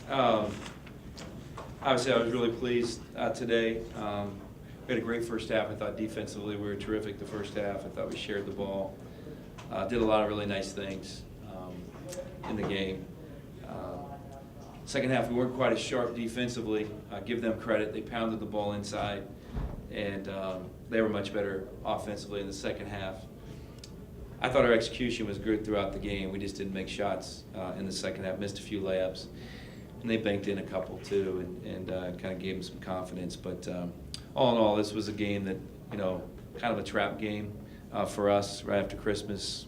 Um, Obviously, I was really pleased today. We had a great first half. I thought defensively we were terrific the first half. I thought we shared the ball. Did a lot of really nice things in the game. Second half, we weren't quite as sharp defensively. Give them credit. They pounded the ball inside, and they were much better offensively in the second half. I thought our execution was good throughout the game. We just didn't make shots in the second half, missed a few layups. And they banked in a couple too, and kind of gave them some confidence. But all in all, this was a game that, kind of a trap game for us right after Christmas.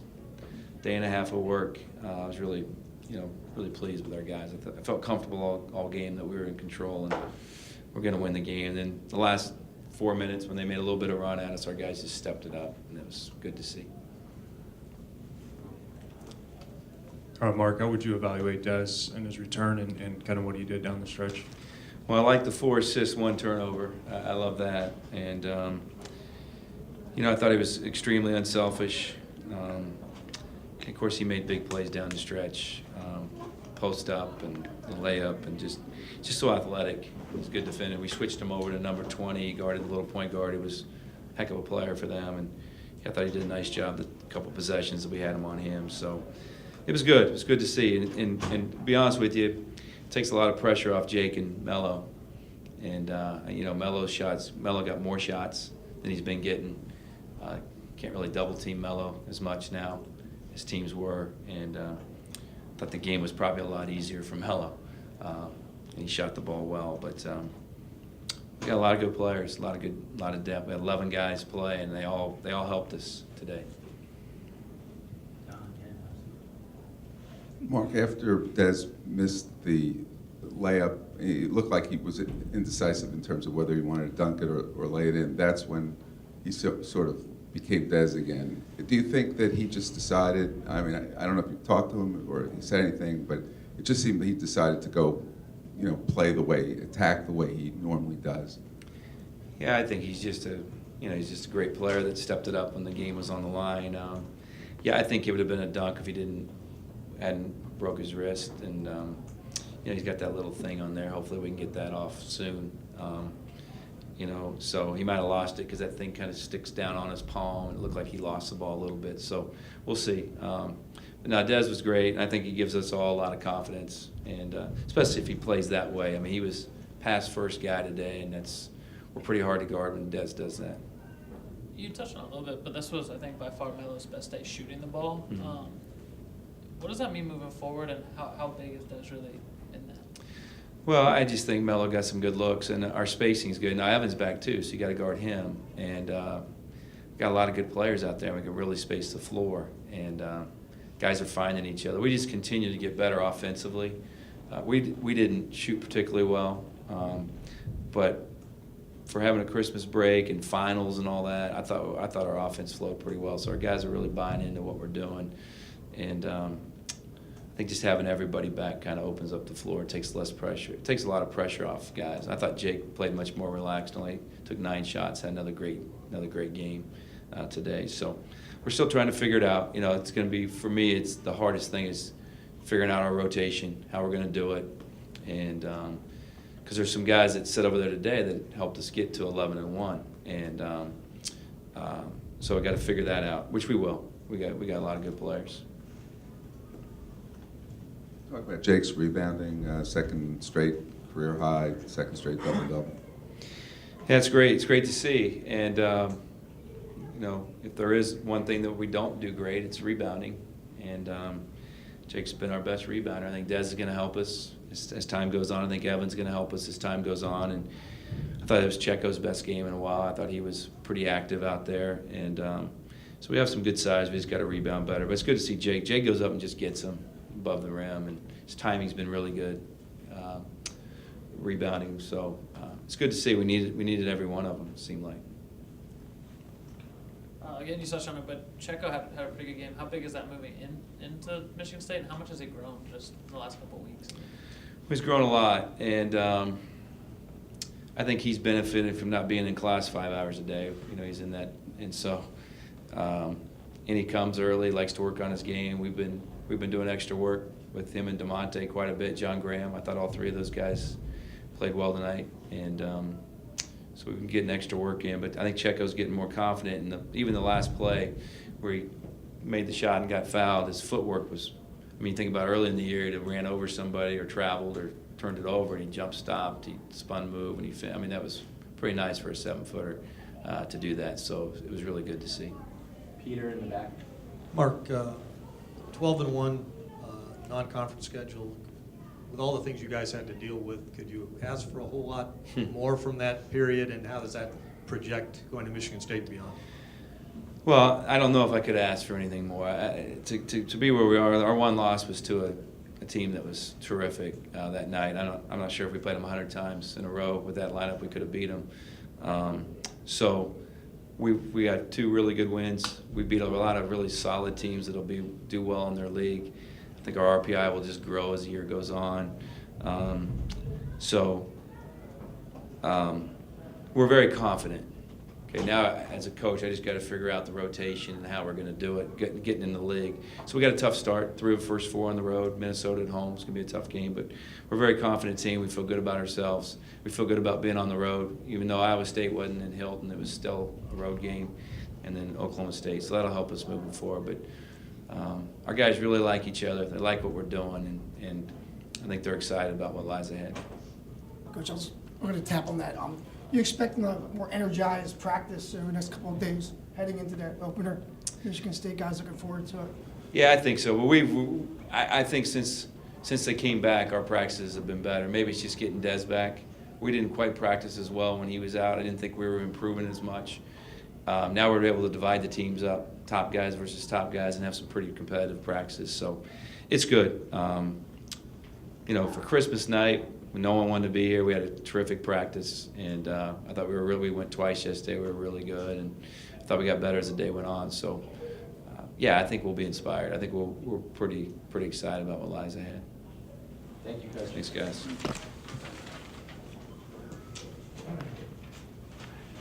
Day and a half of work. I was really, really pleased with our guys. I felt comfortable all game that we were in control and we're going to win the game. And then the last 4 minutes, when they made a little bit of run at us, our guys just stepped it up, and it was good to see. Mark, how would you evaluate Des and his return and kind of what he did down the stretch? Well, I like the 4 assists, 1 turnover. I love that. And, I thought he was extremely unselfish. Of course, he made big plays down the stretch, post up and layup, and just so athletic. He was a good defender. We switched him over to number 20. He guarded the little point guard. He was a heck of a player for them. And I thought he did a nice job the couple possessions that we had him on him. So it was good. It was good to see. And to be honest with you, it takes a lot of pressure off Jake and Melo. And, Melo got more shots than he's been getting. Can't really double-team Melo as much now as teams were. And I thought the game was probably a lot easier for Melo. And he shot the ball well. But we got a lot of good players, a lot of depth. We had 11 guys play, and they all helped us today. Mark, after Des missed the layup, it looked like he was indecisive in terms of whether he wanted to dunk it or lay it in. That's when he sort of became Des again. Do you think that he just decided, I don't know if you talked to him or he said anything, but it just seemed that he decided to go, play attack the way he normally does? Yeah, I think he's just a great player that stepped it up when the game was on the line. I think it would have been a dunk if he hadn't broke his wrist, and he's got that little thing on there. Hopefully we can get that off soon. So he might have lost it because that thing kind of sticks down on his palm. It looked like he lost the ball a little bit. So we'll see. But no, Des was great, and I think he gives us all a lot of confidence, and especially if he plays that way. He was pass first guy today, and we're pretty hard to guard when Des does that. You touched on it a little bit, but this was, I think, by far Melo's best day shooting the ball. Mm-hmm. What does that mean moving forward, and how big is Des really in that? Well, I just think Melo got some good looks, and our spacing's good. Now, Evan's back, too, so you got to guard him. And got a lot of good players out there. We can really space the floor, and guys are finding each other. We just continue to get better offensively. We didn't shoot particularly well, but for having a Christmas break and finals and all that, I thought our offense flowed pretty well. So our guys are really buying into what we're doing. And I think just having everybody back kind of opens up the floor. It takes less pressure. It takes a lot of pressure off guys. I thought Jake played much more relaxed. Only took 9 shots. Had another great game today. So we're still trying to figure it out. It's going to be, for me, it's the hardest thing is figuring out our rotation, how we're going to do it, and because there's some guys that sit over there today that helped us get to 11-1, and so we got to figure that out, which we will. We got a lot of good players. Talk about Jake's rebounding, second straight career high, second straight double-double. Yeah, it's great. It's great to see. And, if there is one thing that we don't do great, it's rebounding. And Jake's been our best rebounder. I think Des is going to help us as time goes on. I think Evan's going to help us as time goes on. And I thought it was Checo's best game in a while. I thought he was pretty active out there. And so we have some good size. We just got to rebound better. But it's good to see Jake. Jake goes up and just gets them above the rim, and his timing's been really good, rebounding. So it's good to see. We needed every one of them, it seemed like. Again, you touched on it, but Checo had a pretty good game. How big is that moving into Michigan State, and how much has he grown just in the last couple of weeks? He's grown a lot, and I think he's benefited from not being in class 5 hours a day. He's in that, and so and he comes early, likes to work on his game. We've been doing extra work with him and DeMonte quite a bit. John Graham, I thought all three of those guys played well tonight, and so we can get an extra work in. But I think Checo's getting more confident, and even the last play where he made the shot and got fouled, his footwork was, I mean, think about early in the year, he ran over somebody or traveled or turned it over, and he jump stopped, he spun move, and I mean, that was pretty nice for a 7-footer to do that. So it was really good to see. Peter in the back. Mark, 12-1 non-conference schedule. With all the things you guys had to deal with, could you ask for a whole lot more from that period, and how does that project going to Michigan State and beyond? Well, I don't know if I could ask for anything more. To be where we are, our one loss was to a team that was terrific that night. I'm not sure if we played them 100 times in a row with that lineup, we could have beat them. So we got 2 really good wins. We beat a lot of really solid teams that'll do well in their league. I think our RPI will just grow as the year goes on. We're very confident. Okay, now as a coach, I just got to figure out the rotation and how we're going to do it, getting in the league. So we got a tough start, 3 of the first 4 on the road, Minnesota at home. It's going to be a tough game, but we're a very confident team. We feel good about ourselves. We feel good about being on the road, even though Iowa State wasn't in Hilton. It was still a road game, and then Oklahoma State. So that'll help us moving forward. But our guys really like each other. They like what we're doing, and I think they're excited about what lies ahead. Coach, I'm going to tap on that. You expecting a more energized practice over the next couple of days heading into that opener? Michigan State guys looking forward to it. Yeah, I think so. Well, I think since they came back, our practices have been better. Maybe it's just getting Des back. We didn't quite practice as well when he was out. I didn't think we were improving as much. Now we're able to divide the teams up, top guys versus top guys, and have some pretty competitive practices. So it's good. For Christmas night, when no one wanted to be here, we had a terrific practice, and I thought we went twice yesterday. We were really good, and I thought we got better as the day went on. So, I think we'll be inspired. I think we're pretty excited about what lies ahead. Thank you, Coach. Thanks, guys.